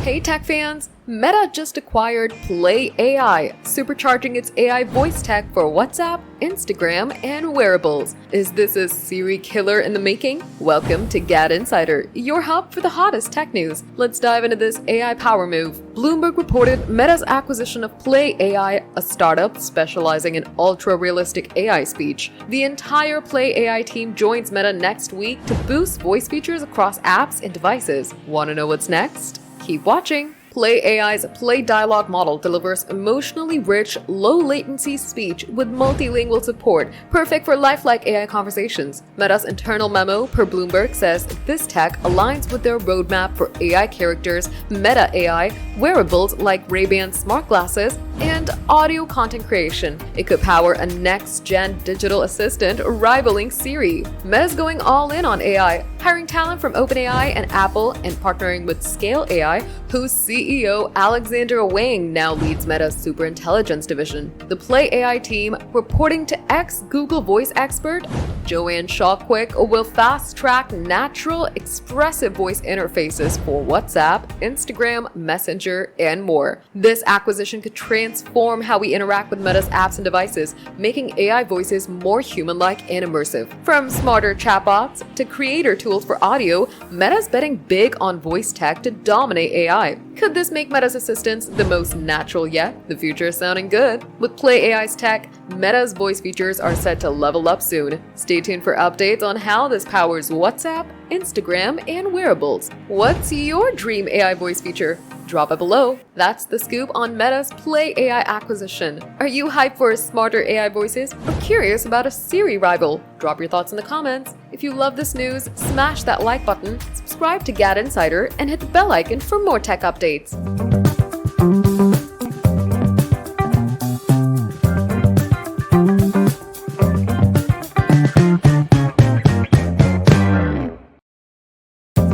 Hey tech fans! Meta just acquired PlayAI, supercharging its AI voice tech for WhatsApp, Instagram, and wearables. Is this a Siri killer in the making? Welcome to GadInsider, your hub for the hottest tech news. Let's dive into this AI power move. Bloomberg reported Meta's acquisition of PlayAI, a startup specializing in ultra-realistic AI speech. The entire PlayAI team joins Meta next week to boost voice features across apps and devices. Want to know what's next? Keep watching! PlayAI's Play Dialogue model delivers emotionally rich, low-latency speech with multilingual support, perfect for lifelike AI conversations. Meta's internal memo, per Bloomberg, says this tech aligns with their roadmap for AI characters, Meta AI, wearables like Ray-Ban smart glasses, and audio content creation. It could power a next-gen digital assistant rivaling Siri. Meta's going all in on AI, hiring talent from OpenAI and Apple and partnering with Scale AI, whose CEO Alexander Wang now leads Meta's superintelligence division. The PlayAI team, reporting to ex-Google voice expert Joanne Shawquick, will fast-track natural, expressive voice interfaces for WhatsApp, Instagram, Messenger, and more. This acquisition could transform how we interact with Meta's apps and devices, making AI voices more human-like and immersive. From smarter chatbots to creator tools for audio, Meta's betting big on voice tech to dominate AI. Could this make Meta's assistants the most natural yet? The future is sounding good. With PlayAI's tech, Meta's voice features are set to level up soon. Stay tuned for updates on how this powers WhatsApp, Instagram, and wearables. What's your dream AI voice feature? Drop it below. That's the scoop on Meta's PlayAI acquisition. Are you hyped for smarter AI voices or curious about a Siri rival? Drop your thoughts in the comments. If you love this news, smash that like button, subscribe to GadInsider, and hit the bell icon for more tech updates.